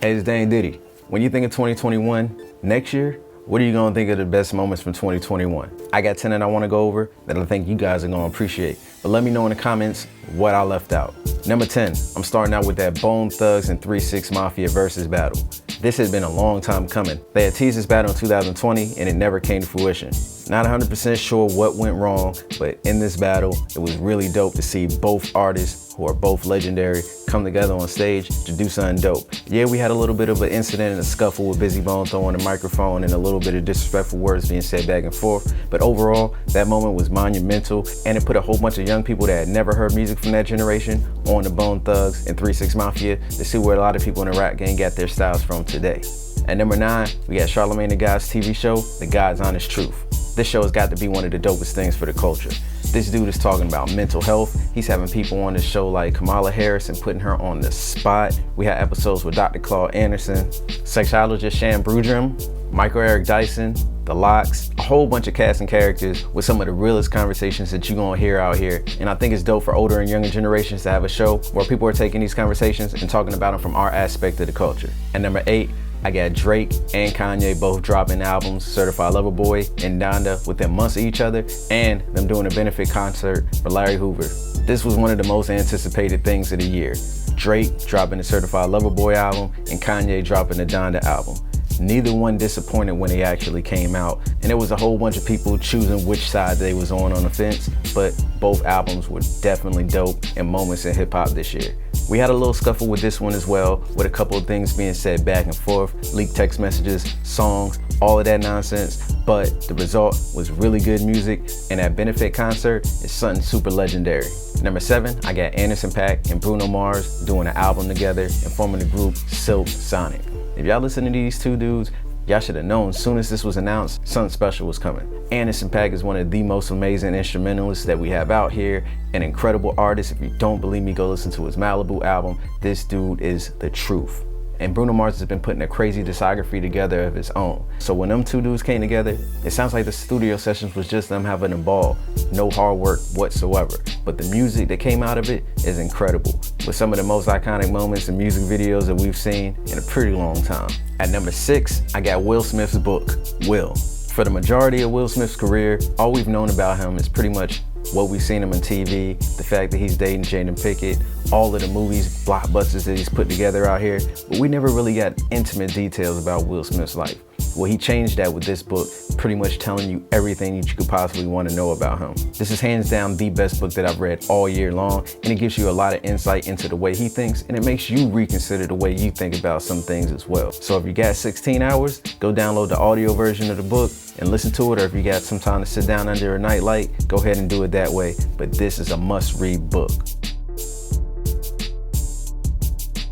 Hey, it's Dane Diddy. When you think of 2021, next year, what are you gonna think of the best moments from 2021? I got 10 that I wanna go over that I think you guys are gonna appreciate. But let me know in the comments what I left out. Number 10, I'm starting out with that Bone Thugs and 3-6 Mafia versus battle. This has been a long time coming. They had teased this battle in 2020 and it never came to fruition. Not 100% sure what went wrong, but in this battle, it was really dope to see both artists, who are both legendary, come together on stage to do something dope. Yeah, we had a little bit of an incident and a scuffle with Busy Bone throwing the microphone and a little bit of disrespectful words being said back and forth, but overall, that moment was monumental and it put a whole bunch of young people that had never heard music from that generation on the Bone Thugs and 3-6 Mafia to see where a lot of people in the rap game got their styles from today. At number 9, we got Charlamagne the God's TV show, The God's Honest Truth. This show has got to be one of the dopest things for the culture. This dude is talking about mental health. He's having people on this show like Kamala Harris and putting her on the spot. We had episodes with Dr. Claude Anderson, sexologist Shan Brudrum, Michael Eric Dyson, The Locks, a whole bunch of cast and characters with some of the realest conversations that you're gonna hear out here. And I think it's dope for older and younger generations to have a show where people are taking these conversations and talking about them from our aspect of the culture. At number 8, I got Drake and Kanye both dropping albums, Certified Lover Boy and Donda, within months of each other, and them doing a benefit concert for Larry Hoover. This was one of the most anticipated things of the year. Drake dropping the Certified Lover Boy album and Kanye dropping the Donda album. Neither one disappointed when they actually came out, and there was a whole bunch of people choosing which side they was on the fence, but both albums were definitely dope and moments in hip hop this year. We had a little scuffle with this one as well, with a couple of things being said back and forth, leaked text messages, songs, all of that nonsense, but the result was really good music, and that benefit concert is something super legendary. Number 7, I got Anderson .Paak and Bruno Mars doing an album together and forming the group Silk Sonic. If y'all listen to these two dudes, y'all should have known as soon as this was announced, something special was coming. Anderson .Paak is one of the most amazing instrumentalists that we have out here, an incredible artist. If you don't believe me, go listen to his Malibu album. This dude is the truth. And Bruno Mars has been putting a crazy discography together of his own. So when them two dudes came together, it sounds like the studio sessions was just them having a ball. No hard work whatsoever. But the music that came out of it is incredible, with some of the most iconic moments and music videos that we've seen in a pretty long time. At number 6, I got Will Smith's book, Will. For the majority of Will Smith's career, all we've known about him is pretty much what we've seen him on TV, the fact that he's dating Jaden Pickett, all of the movies, blockbusters that he's put together out here, but we never really got intimate details about Will Smith's life. Well, he changed that with this book, pretty much telling you everything that you could possibly want to know about him. This is hands down the best book that I've read all year long, and it gives you a lot of insight into the way he thinks, and it makes you reconsider the way you think about some things as well. So if you got 16 hours, go download the audio version of the book and listen to it, or if you got some time to sit down under a night light, go ahead and do it that way. But this is a must-read book.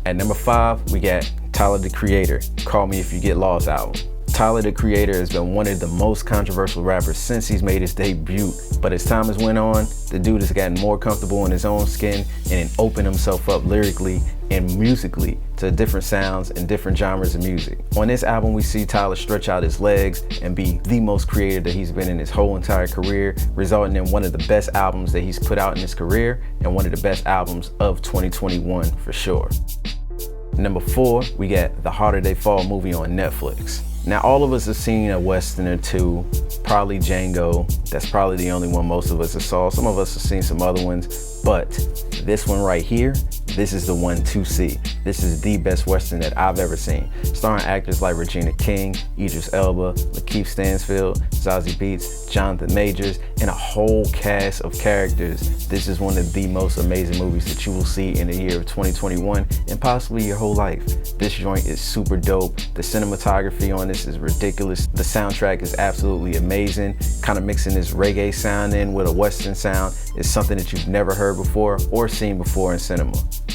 At number 5, we got Tyler the Creator, Call Me If You Get Lost album. Tyler the Creator has been one of the most controversial rappers since he's made his debut, but as time has went on, the dude has gotten more comfortable in his own skin and opened himself up lyrically and musically to different sounds and different genres of music. On this album, we see Tyler stretch out his legs and be the most creative that he's been in his whole entire career, resulting in one of the best albums that he's put out in his career and one of the best albums of 2021 for sure. Number 4, we got The Harder They Fall movie on Netflix. Now, all of us have seen a Western or two, probably Django. That's probably the only one most of us have saw. Some of us have seen some other ones, but this one right here, this is the one to see. This is the best Western that I've ever seen. Starring actors like Regina King, Idris Elba, Lakeith Stanfield, Zazie Beetz, Jonathan Majors, and a whole cast of characters. This is one of the most amazing movies that you will see in the year of 2021 and possibly your whole life. This joint is super dope. The cinematography on this is ridiculous. The soundtrack is absolutely amazing. Kind of mixing this reggae sound in with a Western sound is something that you've never heard before or seen before in cinema.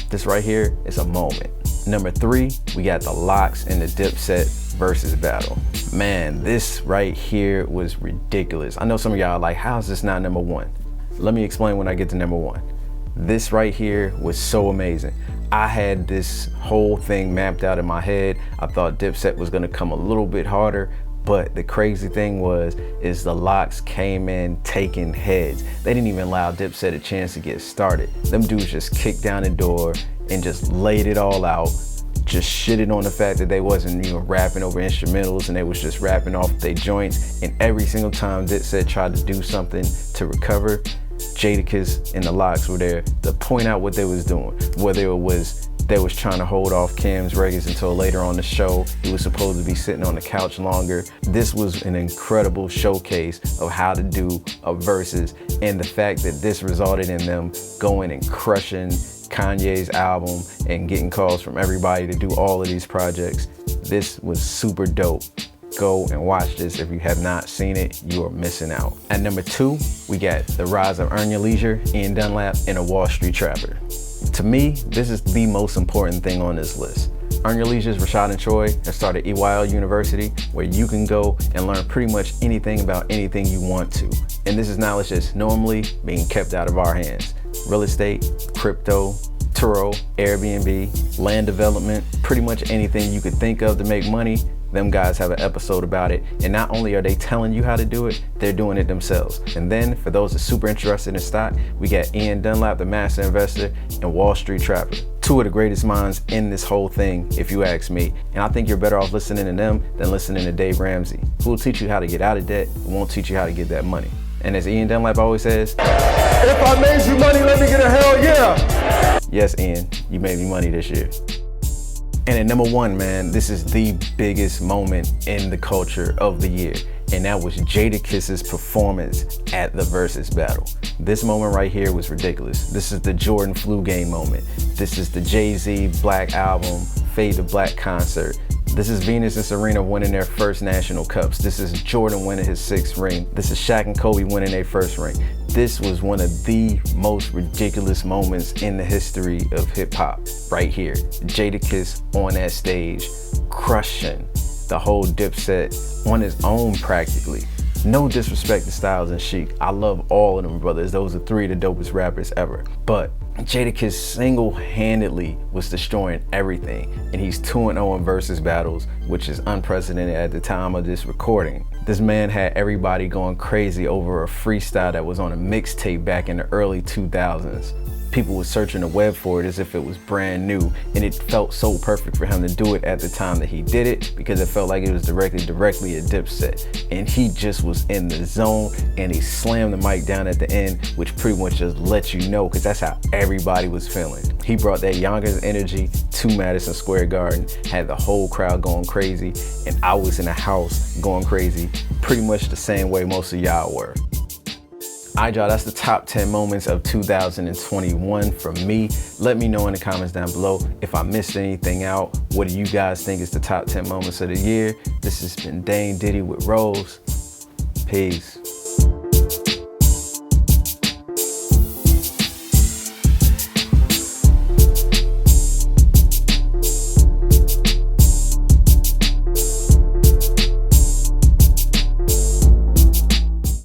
This right here is a moment. Number 3, we got The Locks and the Dipset versus battle. Man, this right here was ridiculous. I know some of y'all are like, how is this not number 1? Let me explain when I get to number 1. This right here was so amazing. I had this whole thing mapped out in my head. I thought Dipset was gonna come a little bit harder, but the crazy thing is the Locks came in taking heads. They didn't even allow Dipset a chance to get started. Them dudes just kicked down the door and just laid it all out. just shitted on the fact that they wasn't, rapping over instrumentals and they was just rapping off their joints. And every single time Dipset tried to do something to recover, Jadakiss and the Lox were there to point out what they was doing. Whether it was they was trying to hold off Cam's records until later on the show, he was supposed to be sitting on the couch longer. This was an incredible showcase of how to do a versus, and the fact that this resulted in them going and crushing Kanye's album and getting calls from everybody to do all of these projects. This was super dope. Go and watch this. If you have not seen it, you are missing out. At number 2, we got the rise of Earn Your Leisure, Ian Dunlap, and a Wall Street Trapper. To me, this is the most important thing on this list. Earn Your Leisure's Rashad and Troy have started EYL University, where you can go and learn pretty much anything about anything you want to. And this is knowledge that's normally being kept out of our hands. Real estate, crypto, Turo, Airbnb, land development, pretty much anything you could think of to make money. Them guys have an episode about it, and not only are they telling you how to do it, they're doing it themselves. And then for those that are super interested in stock, we got Ian Dunlap, the master investor, and Wall Street Trapper. 2 of the greatest minds in this whole thing, if you ask me. And I think you're better off listening to them than listening to Dave Ramsey, who will teach you how to get out of debt and won't teach you how to get that money. And as Ian Dunlap always says, if I made you money, let me get a hell yeah. Yes, Ian, you made me money this year. And at number 1, man, this is the biggest moment in the culture of the year. And that was Jadakiss's performance at the Versus battle. This moment right here was ridiculous. This is the Jordan Flu Game moment. This is the Jay-Z Black album, Fade to Black concert. This is Venus and Serena winning their first national cups. This is Jordan winning his 6th ring. This is Shaq and Kobe winning their first ring. This was one of the most ridiculous moments in the history of hip hop right here. Jadakiss on that stage, crushing the whole Dipset on his own practically. No disrespect to Styles and Sheek. I love all of them brothers. Those are 3 of the dopest rappers ever. But Jadakiss single-handedly was destroying everything, and he's 2-0 in versus battles, which is unprecedented at the time of this recording. This man had everybody going crazy over a freestyle that was on a mixtape back in the early 2000s. People were searching the web for it as if it was brand new, and it felt so perfect for him to do it at the time that he did it, because it felt like it was directly at Dipset. And he just was in the zone, and he slammed the mic down at the end, which pretty much just lets you know, because that's how everybody was feeling. He brought that Yonkers energy to Madison Square Garden, had the whole crowd going crazy, and I was in the house going crazy, pretty much the same way most of y'all were. Alright y'all, that's the top 10 moments of 2021 from me. Let me know in the comments down below if I missed anything out. What do you guys think is the top 10 moments of the year? This has been Dane Diddy with R.O.S.E. Peace.